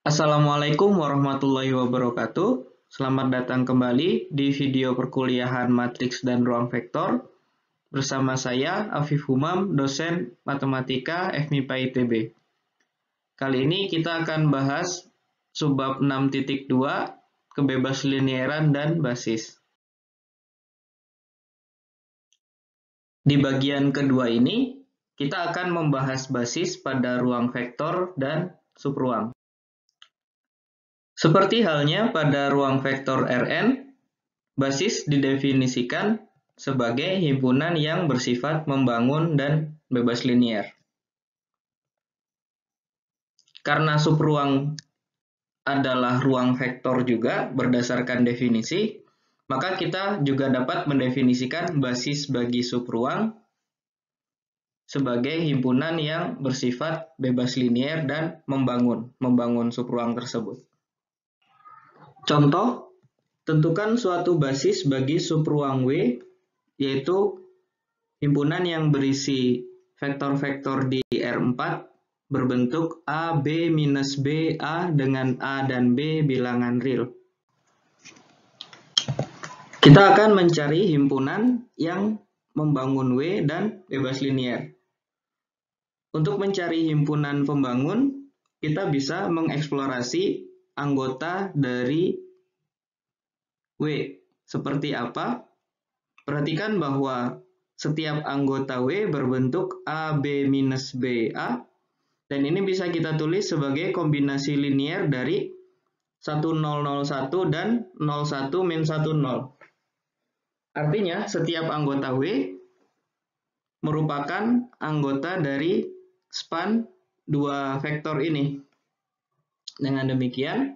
Assalamualaikum warahmatullahi wabarakatuh. Selamat datang kembali di video perkuliahan matriks dan ruang vektor bersama saya Afif Humam, dosen Matematika FMIPA ITB. Kali ini kita akan bahas subbab 6.2 kebebaslinieran dan basis. Di bagian kedua ini, kita akan membahas basis pada ruang vektor dan subruang. Seperti halnya pada ruang vektor Rn, basis didefinisikan sebagai himpunan yang bersifat membangun dan bebas linier. Karena subruang adalah ruang vektor juga berdasarkan definisi, maka kita juga dapat mendefinisikan basis bagi subruang sebagai himpunan yang bersifat bebas linier dan membangun subruang tersebut. Contoh, tentukan suatu basis bagi subruang W, yaitu himpunan yang berisi vektor-vektor di R4 berbentuk A, B, minus B, A dengan A dan B bilangan real. Kita akan mencari himpunan yang membangun W dan bebas linier. Untuk mencari himpunan pembangun, kita bisa mengeksplorasi anggota dari W. Seperti apa? Perhatikan bahwa setiap anggota W berbentuk A, B, minus B, A. Dan ini bisa kita tulis sebagai kombinasi linier dari 1001 dan 01-10. Artinya, setiap anggota W merupakan anggota dari span dua vektor ini. Dengan demikian,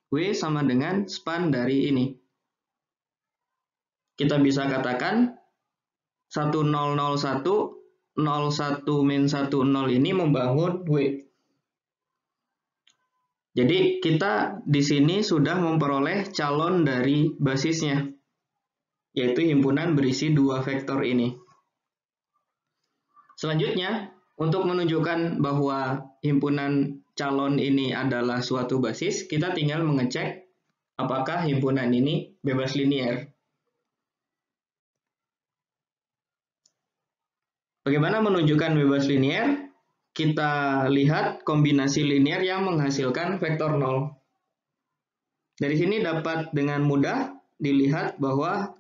W sama dengan span dari ini. Kita bisa katakan 1001, 01-10 ini membangun W. Jadi kita di sini sudah memperoleh calon dari basisnya, yaitu himpunan berisi dua vektor ini. Selanjutnya, untuk menunjukkan bahwa himpunan calon ini adalah suatu basis, kita tinggal mengecek apakah himpunan ini bebas linier. Bagaimana menunjukkan bebas linier? Kita lihat kombinasi linier yang menghasilkan vektor 0. Dari sini dapat dengan mudah dilihat bahwa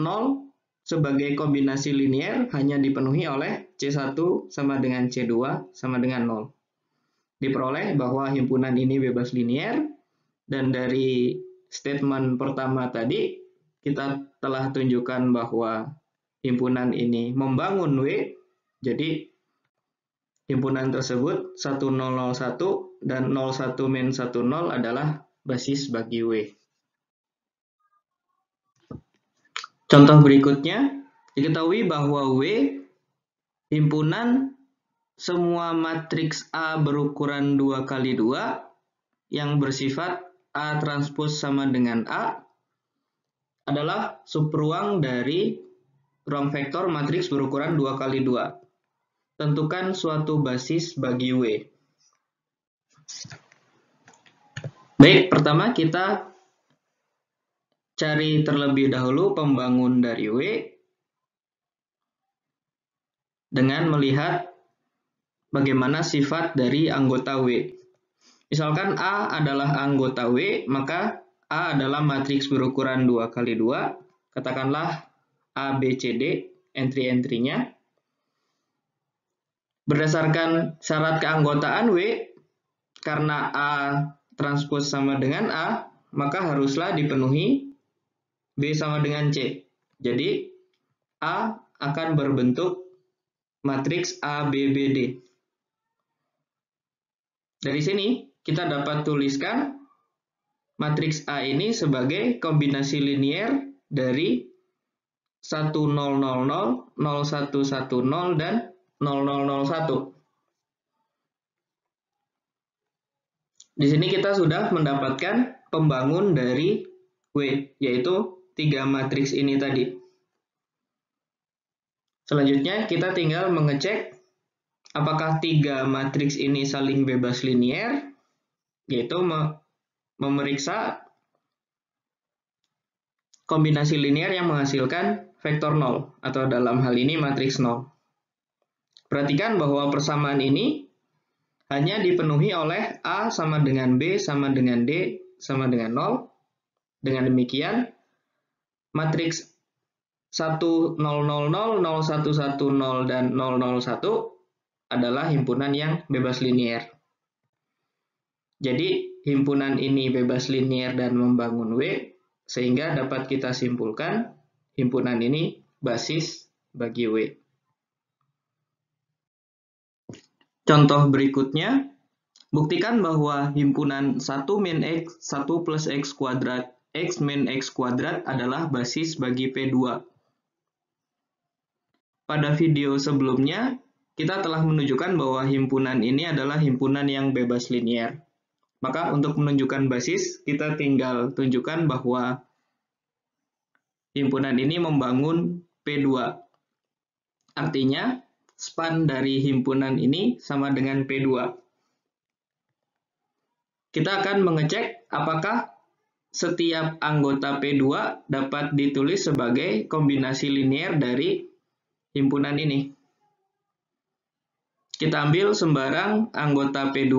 0 sebagai kombinasi linier hanya dipenuhi oleh C1 sama dengan C2 sama dengan 0. Diperoleh bahwa himpunan ini bebas linier, dan dari statement pertama tadi kita telah tunjukkan bahwa himpunan ini membangun W, jadi himpunan tersebut 1001 dan 01-10 adalah basis bagi W. Contoh berikutnya, diketahui bahwa W himpunan semua matriks A berukuran 2x2 yang bersifat A transpose sama dengan A adalah subruang dari ruang vektor matriks berukuran 2x2. Tentukan suatu basis bagi W. Baik, pertama kita cari terlebih dahulu pembangun dari W dengan melihat bagaimana sifat dari anggota W. Misalkan A adalah anggota W, maka A adalah matriks berukuran 2x2. Katakanlah A, B, C, D, entry-entrynya. Berdasarkan syarat keanggotaan W, karena A transpose sama dengan A, maka haruslah dipenuhi B sama dengan C. Jadi, A akan berbentuk matriks A, B, B, D. Dari sini, kita dapat tuliskan matriks A ini sebagai kombinasi linier dari 1000, 0110, dan 0001. Di sini kita sudah mendapatkan pembangun dari W, yaitu 3 matriks ini tadi. Selanjutnya kita tinggal mengecek apakah 3 matriks ini saling bebas linier. yaitu memeriksa kombinasi linear yang menghasilkan vektor 0, atau dalam hal ini matriks 0. Perhatikan bahwa persamaan ini hanya dipenuhi oleh A sama dengan B sama dengan D sama dengan 0. Dengan demikian, matriks 1, 0, 0, 0, 0, 1, 1, 0, dan 0, 0, 1 adalah himpunan yang bebas linier. Jadi, himpunan ini bebas linier dan membangun W, sehingga dapat kita simpulkan himpunan ini basis bagi W. Contoh berikutnya, buktikan bahwa himpunan 1 min X, 1 plus X kuadrat, X min X kuadrat adalah basis bagi P2. Pada video sebelumnya, kita telah menunjukkan bahwa himpunan ini adalah himpunan yang bebas linier. Maka untuk menunjukkan basis, kita tinggal tunjukkan bahwa himpunan ini membangun P2. Artinya, span dari himpunan ini sama dengan P2. Kita akan mengecek apakah setiap anggota P2 dapat ditulis sebagai kombinasi linear dari himpunan ini. Kita ambil sembarang anggota P2,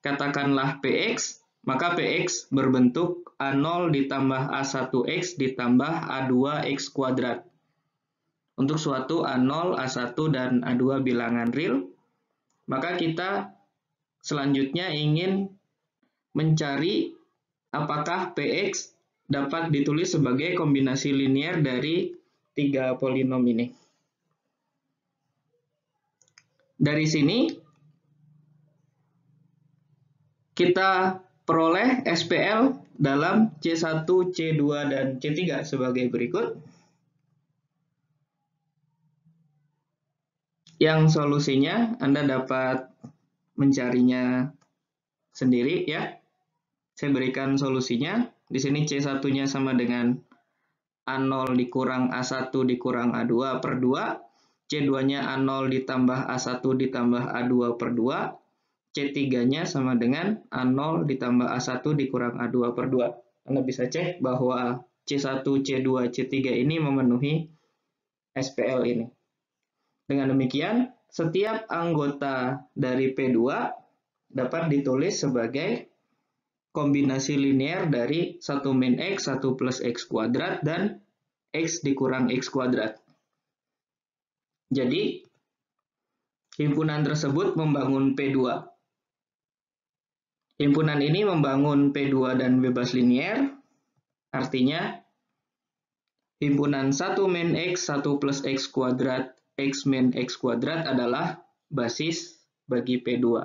katakanlah Px, maka Px berbentuk A0 ditambah A1X ditambah A2X kuadrat. Untuk suatu A0, A1, dan A2 bilangan real, maka kita selanjutnya ingin mencari apakah Px dapat ditulis sebagai kombinasi linear dari 3 polinom ini. Dari sini, kita peroleh SPL dalam C1, C2, dan C3 sebagai berikut. Yang solusinya Anda dapat mencarinya sendiri ya. Saya berikan solusinya. Di sini C1-nya sama dengan A0 dikurang A1 dikurang A2 per 2. C2-nya A0 ditambah A1 ditambah A2 per 2. C3-nya sama dengan A0 ditambah A1 dikurang A2 per 2. Anda bisa cek bahwa C1, C2, C3 ini memenuhi SPL ini. Dengan demikian, setiap anggota dari P2 dapat ditulis sebagai kombinasi linear dari 1 min X, 1 plus X kuadrat, dan X dikurang X kuadrat. Jadi, himpunan tersebut membangun P2. Himpunan ini membangun P2 dan bebas linier, artinya himpunan 1 min X, 1 plus X kuadrat, X min X kuadrat adalah basis bagi P2.